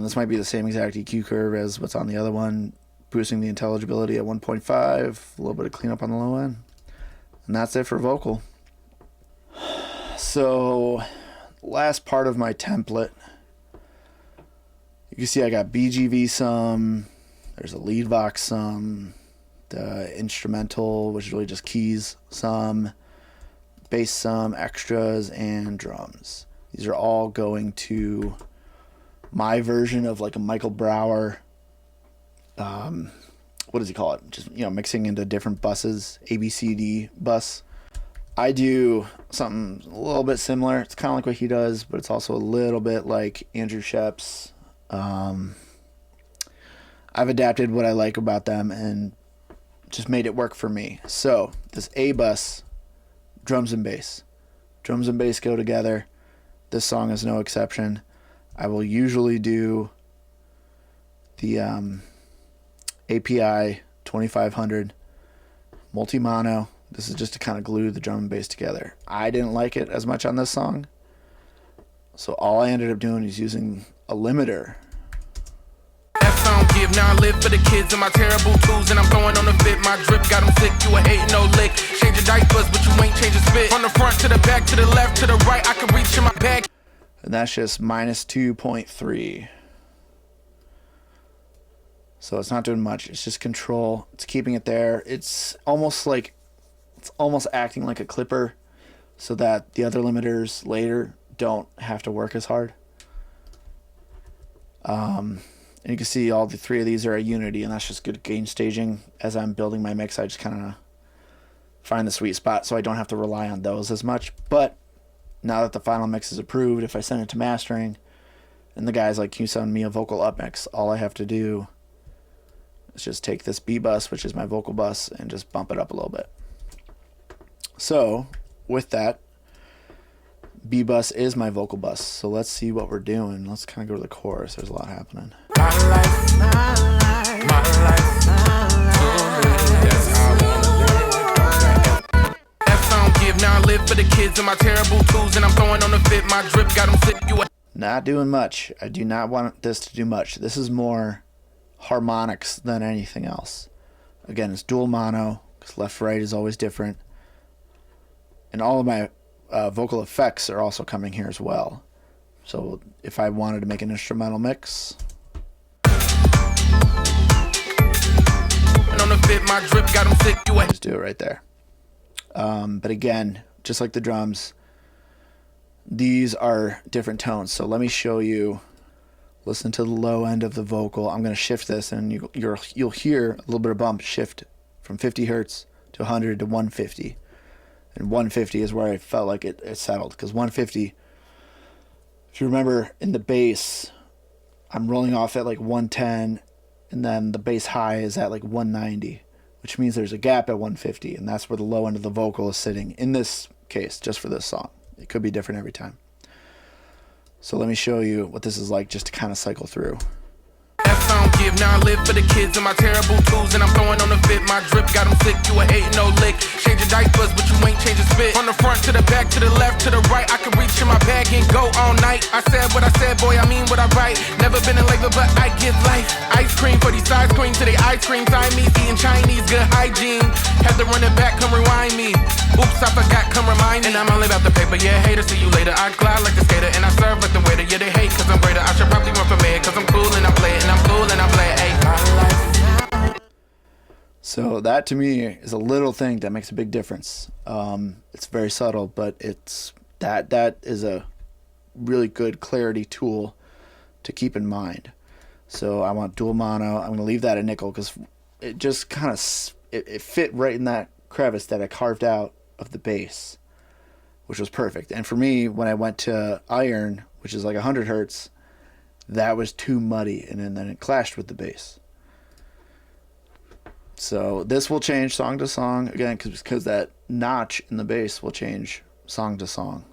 This might be the same exact EQ curve as what's on the other one, boosting the intelligibility at 1.5, a little bit of cleanup on the low end. And that's it for vocal. So, last part of my template. You can see I got BGV sum, there's a lead vox sum, the instrumental, which is really just keys sum, bass sum, extras, and drums. These are all going to my version of like a Michael Brower, what does he call it? Just, you know, mixing into different buses, ABCD bus. I do something a little bit similar. It's kind of like what he does, but it's also a little bit like Andrew Shep's. I've adapted what I like about them and just made it work for me. So this A bus, drums and bass. Drums and bass go together. This song is no exception. I will usually do the API 2500 multi-mono. This is just to kind of glue the drum and bass together. I didn't like it as much on this song, so all I ended up doing is using a limiter. F I don't give, now I live for the kids and my terrible tools, and I'm throwing on the fit. My drip got them sick, you a hating no lick. Change your diapers, but you ain't changing spit. From the front to the back, to the left, to the right, I can reach in my bag. And that's just minus 2.3. So it's not doing much. It's just control. It's keeping it there. It's almost acting like a clipper so that the other limiters later don't have to work as hard. And you can see all the three of these are a unity, and that's just good gain staging. As I'm building my mix, I just kind of find the sweet spot so I don't have to rely on those as much. But now that the final mix is approved, if I send it to mastering and the guy's like, can you send me a vocal up mix? All I have to do is just take this B bus, which is my vocal bus, and just bump it up a little bit. So with that, B bus is my vocal bus. So let's see what we're doing. Let's kind of go to the chorus. There's a lot happening. My life, my life, my life, that's how I wanna live. F I don't give, now I live for the kids and my terrible tools, and I'm throwing on the fit. My drip got them sick, you a Not doing much. I do not want this to do much. This is more harmonics than anything else. Again, it's dual mono because left right is always different, and all of my vocal effects are also coming here as well. So if I wanted to make an instrumental mix, and on the fit, my drip got them sick, you a just do it right there. But again, just like the drums, these are different tones. So let me show you. Listen to the low end of the vocal. I'm going to shift this, and you'll hear a little bit of bump shift from 50 hertz to 100 to 150. And 150 is where I felt like it settled, because 150, if you remember in the bass, I'm rolling off at like 110, and then the bass high is at like 190, which means there's a gap at 150, and that's where the low end of the vocal is sitting in this case, just for this song. It could be different every time. So let me show you what this is like just to kind of cycle through. I don't give, now I live for the kids and my terrible tools, and I'm throwing on the fit, my drip got them sick, you a hating no lick. Change your diapers, but you ain't change your spit. From the front to the back, to the left, to the right, I can reach in my bag and go all night. I said what I said, boy, I mean what I write. Never been in labor, but I give life. Ice cream for these size queens to the ice cream. Siamese eating Chinese, good hygiene. Had to run it back, come rewind me. Oops, I forgot, come remind me. And I'm only about the paper, yeah, hater, see you later. I glide like a skater, and I serve like the waiter. Yeah, they hate, cause I'm greater. I should probably run for mayor, cause I'm cool and I play it, and I'm cool and I play it, ayy. So that to me is a little thing that makes a big difference. It's very subtle, but it's that is a really good clarity tool to keep in mind. So I want dual mono. I'm going to leave that at nickel because it just kind of it fit right in that crevice that I carved out of the bass, which was perfect. And for me, when I went to iron, which is like 100 hertz, that was too muddy, and then it clashed with the bass. So this will change song to song, again, because that notch in the bass will change song to song.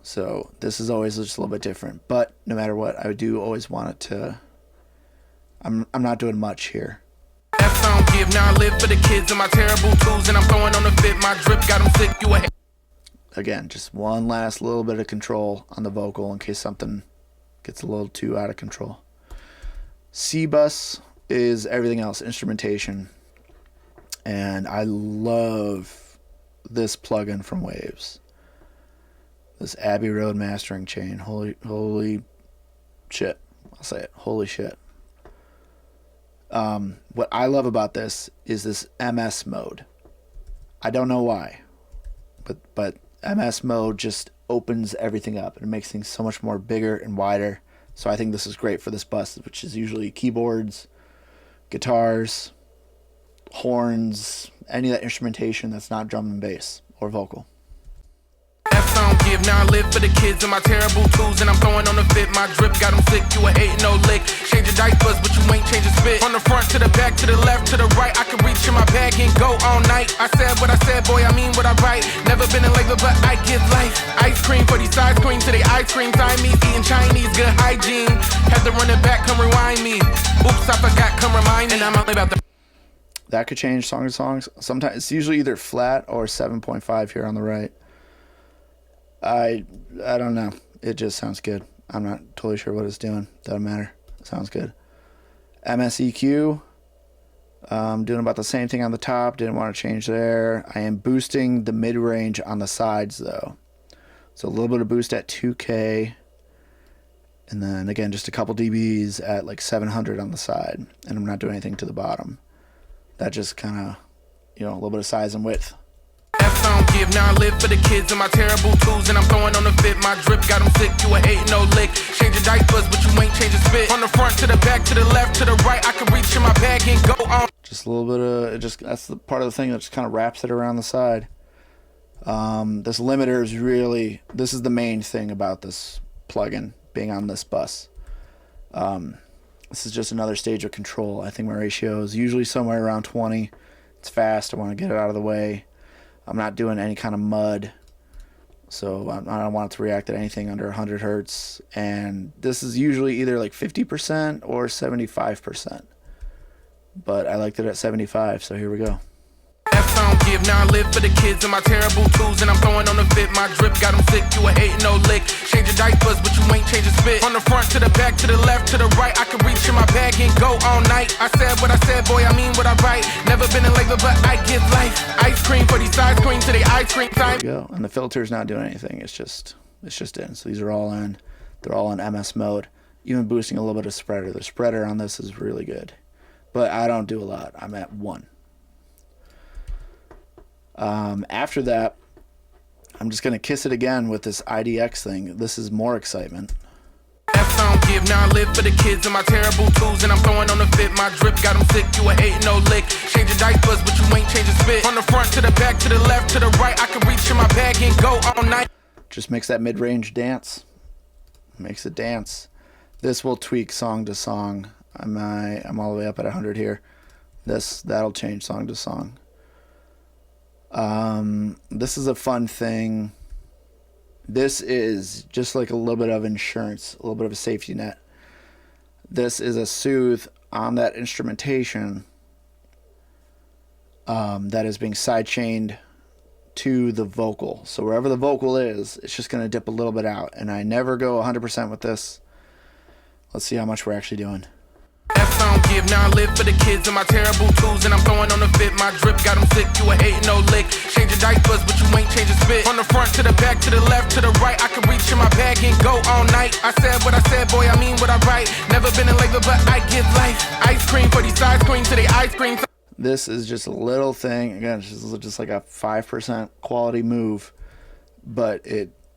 So this is always just a little bit different. But no matter what, I do always want it to... I'm not doing much here. I don't give, now I live for the kids and my terrible tools, and I'm throwing on the fit, my drip got them sick, you a... Again, just one last little bit of control on the vocal in case something gets a little too out of control. C-bus is everything else, instrumentation. And I love this plugin from Waves. This Abbey Road mastering chain. Holy shit. I'll say it. Holy shit. What I love about this is this MS mode. I don't know why. But MS mode just opens everything up and it makes things so much more bigger and wider. So I think this is great for this bus, which is usually keyboards, guitars, horns, any of that instrumentation that's not drum and bass or vocal. I don't give, now I live for the kids and my terrible tools, and I'm throwing on the fit, my drip got them sick, you a hating no lick. Change your diapers, but you ain't change your spit. From the front to the back, to the left, to the right, I can reach in my bag and go all night. I said what I said, boy, I mean what I write. Never been in labor, but I give life. Ice cream for these size queens to the ice cream. Siamese eating Chinese, good hygiene. Had to run it back, come rewind me. Oops, I forgot, come remind me. And I'm only about the... That could change song to song. Sometimes it's usually either flat or 7.5 here on the right. I don't know. It just sounds good. I'm not totally sure what it's doing. Doesn't matter. It sounds good. MSEQ. Doing about the same thing on the top. Didn't want to change there. I am boosting the mid-range on the sides though. So a little bit of boost at 2K. And then again, just a couple dBs at like 700 on the side. And I'm not doing anything to the bottom. That just kind of, a little bit of size and width. I don't give, now I live for the kids and my terrible tools, and I'm throwing on the fit, my drip got them sick, you a hating no lick. Change your diapers, but you ain't change your spit. From the front to the back, to the left, to the right, I can reach in my bag and go on. Just a little bit of, that's the part of the thing that just kind of wraps it around the side. This limiter is really, this is the main thing about this plugin being on this bus. This is just another stage of control. I think my ratio is usually somewhere around 20. It's fast, I want to get it out of the way. I'm not doing any kind of mud, so I don't want it to react to anything under 100 hertz. And this is usually either like 50% or 75%. But I liked it at 75, so here we go. I don't give, now I live for the kids and my terrible tools, and I'm throwing on the fit, my drip got them sick, you a hating no lick. Change your diapers, but you ain't change your spit. From the front to the back, to the left, to the right, I can reach in my bag and go all night. I said what I said, boy, I mean what I write. Never been in labor, but I give life. Ice cream for these size queens to the ice cream time. There you go. And the filter's not doing anything. It's just in. So these are all in. They're all in MS mode. Even boosting a little bit of spreader. The spreader on this is really good. But I don't do a lot. I'm at 1. After that, I'm just going to kiss it again with this IDX thing. This is more excitement. I don't give, now I live for the kids and my terrible tools, and I'm throwing on the fit, my drip got them sick, you a hating no lick. Change your diapers, but you ain't change your spit. From the front to the back, to the left, to the right, I can reach in my bag and go all night. Just makes that mid-range dance. Makes it dance. This will tweak song to song. I'm all the way up at 100 here. That'll change song to song. This is a fun thing. This is just like a little bit of insurance, a little bit of a safety net. This is a soothe on that instrumentation that is being sidechained to the vocal. So wherever the vocal is, it's just going to dip a little bit out. And I never go 100% with this. Let's see how much we're actually doing. That's I don't give, now I live for the kids and my terrible twos. And I'm throwing on the fit, my drip got them sick. You a hating no lick, changing diapers but you ain't changing spit. From the front to the back, to the left, to the right, I can reach in my bag and go all night. I said what I said, boy, I mean what I write. Never been in labor but I give life. Ice cream for these ice cream to the ice cream. This is just a little thing. Again, it's just like a 5% quality move. But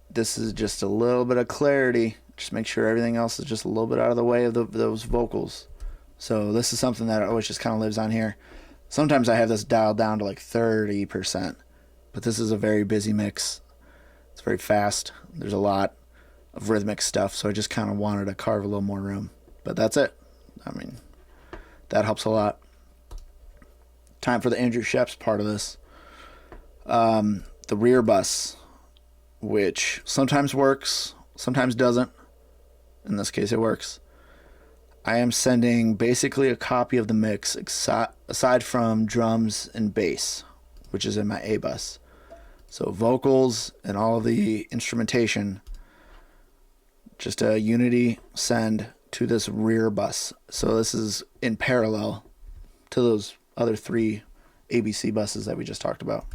this is just a little bit of clarity. Just make sure everything else is just a little bit out of the way of those vocals. So this is something that always just kind of lives on here. Sometimes I have this dialed down to like 30%, but this is a very busy mix. It's very fast. There's a lot of rhythmic stuff, so I just kind of wanted to carve a little more room. But that's it. I mean, that helps a lot. Time for the Andrew Sheps part of this. The rear bus, which sometimes works, sometimes doesn't. In this case, it works. I am sending basically a copy of the mix aside from drums and bass, which is in my A bus. So vocals and all of the instrumentation, just a unity send to this rear bus. So this is in parallel to those other 3 ABC buses that we just talked about.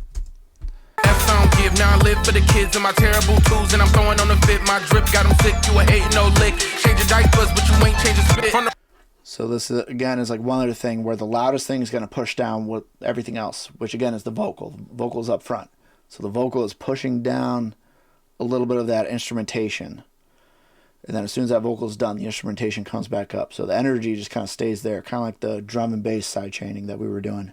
That's I don't give, now I live for the kids and my terrible twos. And I'm throwing on the fit, my drip got them sick. You a hating no lick, changing diapers but you ain't changing spit. So this is, again, is like one other thing where the loudest thing is going to push down with everything else, which again is the vocal. The vocal's up front. So the vocal is pushing down a little bit of that instrumentation. And then as soon as that vocal is done, the instrumentation comes back up. So the energy just kind of stays there, kind of like the drum and bass side chaining that we were doing,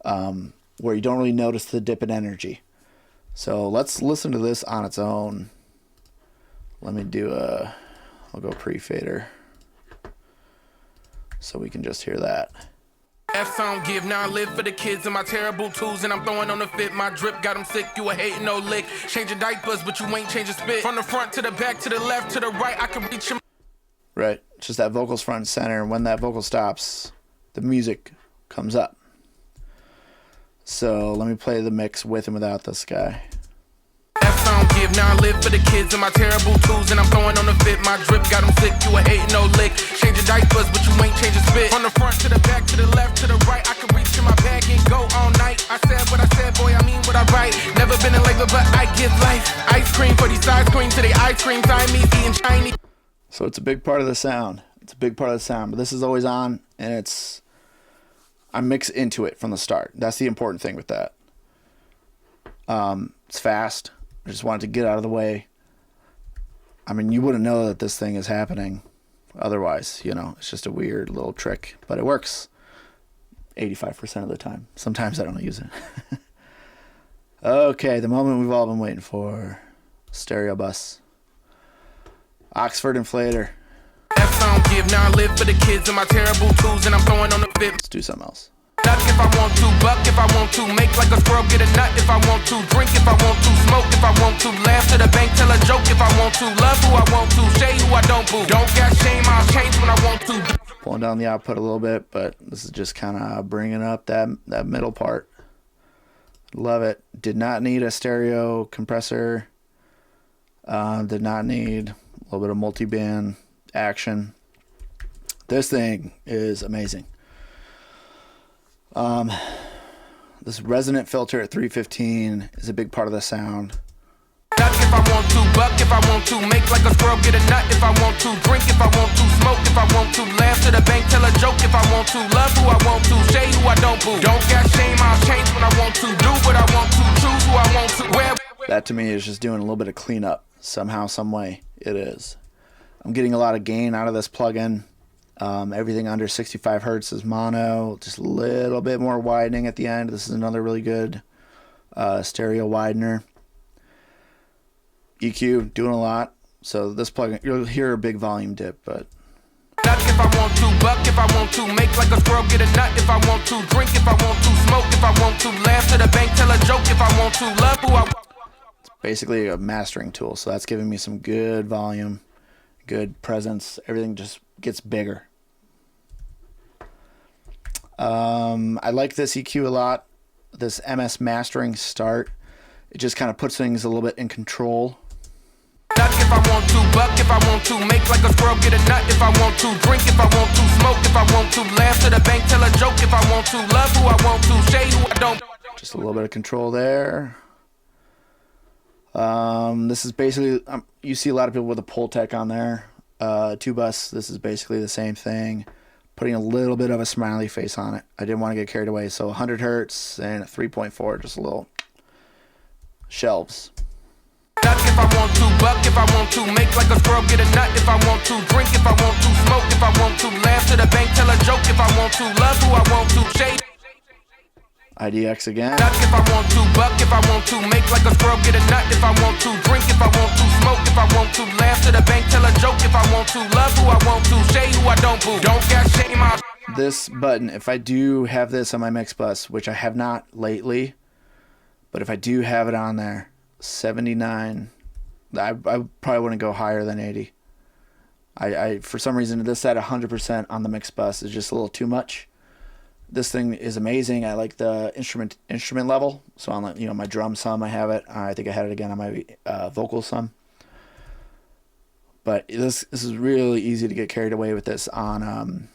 where you don't really notice the dip in energy. So let's listen to this on its own. Let me I'll go pre-fader so we can just hear that. That's I don't give, now I live for the kids and my terrible twos. And I'm throwing on the fit, my drip got them sick. You a hating no lick, changing diapers but you ain't changing spit. From the front to the back, to the left, to the right, I can reach him. Right, it's just that vocal's front and center, and when that vocal stops, the music comes up. So let me play the mix with and without this guy. That's I don't give, now I live for the kids and my terrible twos. And I'm throwing on the fit, my drip got them sick. You a hating no lick, changing diapers but you ain't changing spit. From the front to the back, to the left, to the right, I can reach in my bag and go all night. I said what I said, boy, I mean what I write. Never been in labor but I give life. Ice cream for these ice cream to the ice cream. Siamese eating Chinese. So it's a big part of the sound. It's a big part of the sound, but this is always on, and I mix into it from the start. That's the important thing with that. It's fast. I just wanted to get out of the way. I mean, you wouldn't know that this thing is happening otherwise, it's just a weird little trick, but it works 85% of the time. Sometimes I don't use it. Okay, the moment we've all been waiting for. Stereo bus. Oxford inflator. That's I don't give, now I live for the kids and my terrible twos. And I'm throwing on the fit. Let's do something else. Duck if I want to, buck if I want to, make like a squirrel, get a nut if I want to, drink if I want to, smoke if I want to, laugh to the bank, tell a joke if I want to, love who I want to, shade who I don't boo, don't got shame, I'll change when I want to. Pulling down the output a little bit, but this is just kind of bringing up that middle part. Love it. Did not need a stereo compressor. Did not need a little bit of multi-band action. This thing is amazing. This resonant filter at 315 is a big part of the sound. Duck if I want to, buck if I want to, make like a squirrel, get a nut if I want to, drink if I want to, smoke if I want to, laugh to the bank, tell a joke if I want to, love who I want to, shade who I don't boo, don't got shame, I'll change when I want to, do what I want to, choose who I want to, wear. That to me is just doing a little bit of cleanup somehow, some way. It is. I'm getting a lot of gain out of this plugin. Everything under 65 hertz is mono, just a little bit more widening at the end. This is another really good stereo widener. EQ, doing a lot. So this plugin, you'll hear a big volume dip, but Nut if I want to, buck if I want to, make like a squirrel, get a nut if I want to, drink if I want to, smoke if I want to, laugh to the bank, tell a joke if I want to, love who I want. basically a mastering tool. So that's giving me some good volume, good presence. Everything just gets bigger. I like this EQ a lot. This MS mastering start. It just kind of puts things a little bit in control. Nut if I want to, buck if I want to, make like a squirrel, get a nut if I want to, drink if I want to, smoke if I want to, laugh to the bank, tell a joke if I want to, love who I want to, shade who I don't. Just a little bit of control there. This is basically, you see a lot of people with a Pultec on there. Two bus, this is basically the same thing. Putting a little bit of a smiley face on it. I didn't want to get carried away. So 100 hertz and a 3.4, just a little shelves. Nut if I want to, buck if I want to, make like a squirrel, get a nut if I want to, drink if I want to, smoke if I want to, laugh to the bank, tell a joke if I want to, love who I want to, shade. IDX again. Nut if I want to, buck if I want to, make like a squirrel, get a nut if I want to, drink if I want to, smoke if I want to, laugh to the bank, tell a joke if I want to, love who I want to, shade who I don't boo. Don't got shame on. This button, if I do have this on my mix bus, which I have not lately, but if I do have it on there, 79, I probably wouldn't go higher than 80. I for some reason, this at 100% on the mix bus is just a little too much. This thing is amazing. I like the instrument level. So on my drum sum, I have it. I think I had it again on my vocal sum. But this is really easy to get carried away with this on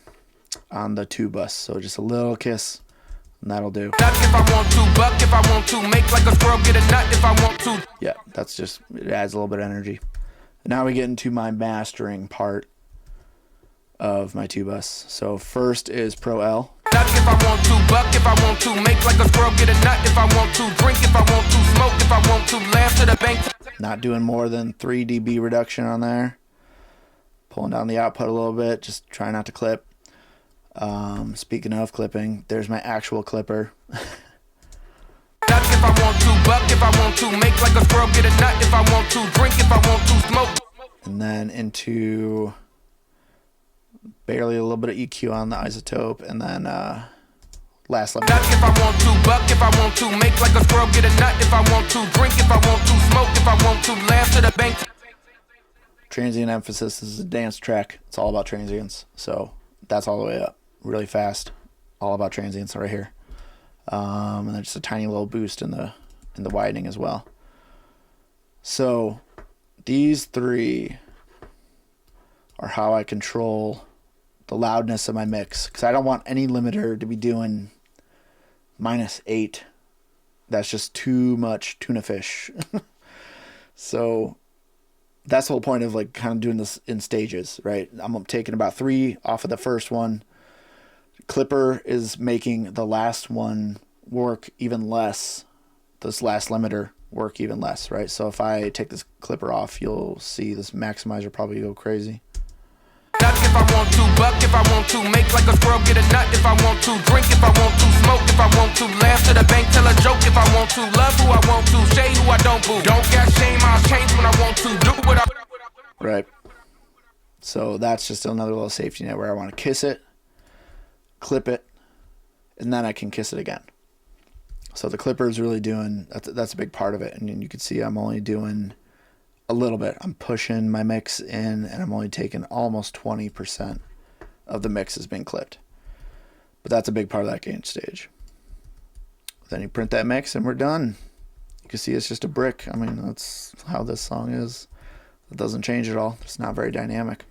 the two bus. So just a little kiss, and that'll do. Nut if I want to, buck if I want to, make like a squirrel, get a nut if I want to. Yeah, that's just, it adds a little bit of energy. Now we get into my mastering part of my two bus. So first is Pro L. Nut if I want to, buck if I want to, make like a squirrel, get a nut if I want to, drink if I want to, smoke if I want to, laugh to the bank. Not doing more than 3 dB reduction on there. Pulling down the output a little bit, just try not to clip. Speaking of clipping, there's my actual clipper. Nut if I want to, buck if I want to, make like a squirrel, get a nut if I want to, drink if I want to, smoke. And then into barely a little bit of EQ on the isotope, and then last level. Nut if I want to, buck if I want to, make like a squirrel, get a nut if I want to, drink if I want to, smoke if I want to, laugh to the bank. Transient emphasis is a dance track. It's all about transients. So that's all the way up. Really fast. All about transients right here. And then just a tiny little boost in the widening as well. So these three are how I control the loudness of my mix, because I don't want any limiter to be doing -8. That's just too much tuna fish. So that's the whole point of like kind of doing this in stages, right? I'm taking about 3 off of the first one. Clipper is making the last one work even less. This last limiter work even less, right? So if I take this clipper off, you'll see this maximizer probably go crazy. Nut if I want to, buck if I want to, make like a squirrel, get a nut if I want to, drink if I want to, smoke if I want to, laugh to the bank, tell a joke if I want to, love who I want to, shade who I don't boo. Don't got shame, I'll change when I want to, do what I... Right. So that's just another little safety net where I want to kiss it, clip it, and then I can kiss it again. So the clipper is really doing, that's a big part of it. And you can see I'm only doing a little bit. I'm pushing my mix in, and I'm only taking almost 20% of the mix has been clipped. But that's a big part of that gain stage. Then you print that mix and we're done. You can see it's just a brick. I mean, that's how this song is. It doesn't change at all. It's not very dynamic.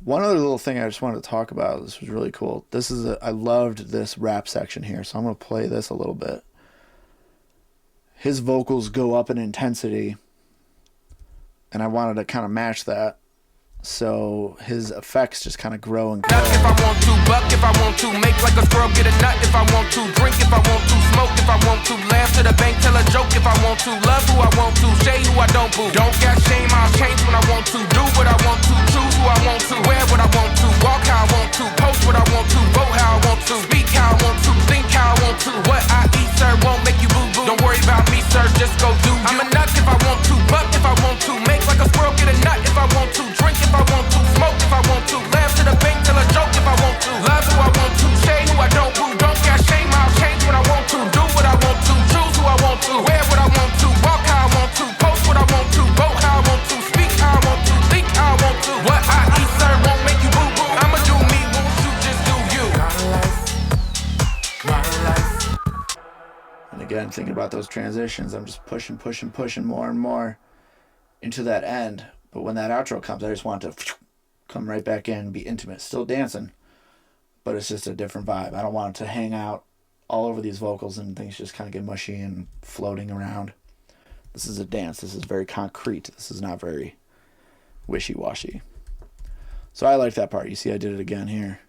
One other little thing I just wanted to talk about. This was really cool. This is I loved this rap section here, so I'm going to play this a little bit. His vocals go up in intensity, and I wanted to kind of match that. So his effects just kind of grow and grow. Nut if I want to, buck if I want to, make like a squirrel, get a nut if I want to, drink if I want to, smoke if I want to, laugh to the bank, tell a joke if I want to, love who I want to, shade who I don't boo. Don't got shame, I'll change when I want to, do what I want to, choose who I want to, wear what I want to, walk how I want to, post what I want to, vote how I want to, speak how I want to, think how I want to. What I eat, sir, won't make you boo boo. Don't worry about me, sir, just go do you. I'm a nut if I want again, thinking about those transitions, I'm just pushing more and more into that end. But when that outro comes, I just want to come right back in and be intimate. Still dancing, but it's just a different vibe. I don't want it to hang out all over these vocals and things just kind of get mushy and floating around. This is a dance. This is very concrete. This is not very wishy-washy. So I like that part. You see I did it again here.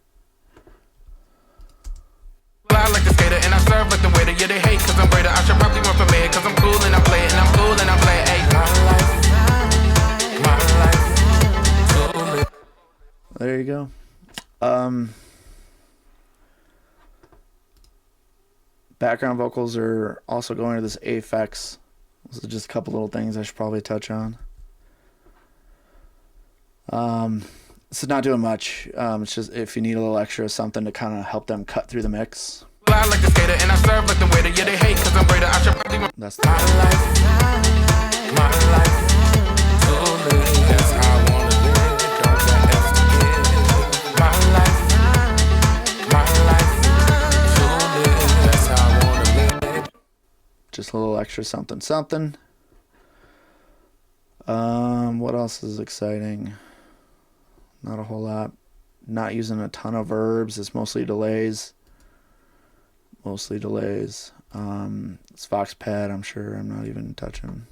I like the skater and I serve like the waiter. Yeah, they hate cause I'm greater. I should probably run for mayor cause I'm cool and I play it and I'm cool and I play it. Hey, my life. There you go. Background vocals are also going to this Aphex. This is just a couple little things I should probably touch on. This is not doing much. It's just if you need a little extra something to kind of help them cut through the mix. I like the skater and I serve like the waiter. Yeah, they hate cause I'm greater. I should probably run. That's My life. That's how I wanna live. Don't let else forget. My life. That's how I wanna live. just a little extra something. What else is exciting? Not a whole lot. Not using a ton of verbs. It's mostly delays. It's Vox pad, I'm sure I'm not even touching.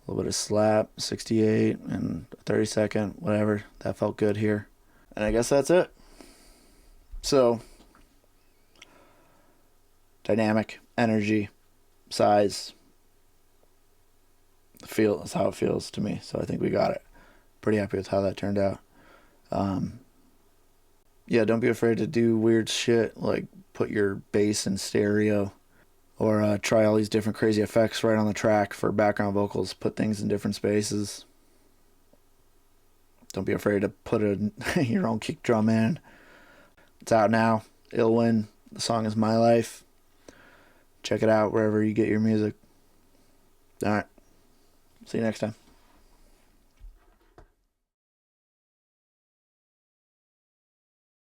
A little bit of slap, 68 and 30-second, whatever. That felt good here. And I guess that's it. So, dynamic, energy, size, feel is how it feels to me. So I think we got it. Pretty happy with how that turned out. Yeah, don't be afraid to do weird shit like put your bass in stereo or try all these different crazy effects right on the track for background vocals. Put things in different spaces. Don't be afraid to put your own kick drum in. It's out now. illWIN. The song is My Life. Check it out wherever you get your music. All right. See you next time.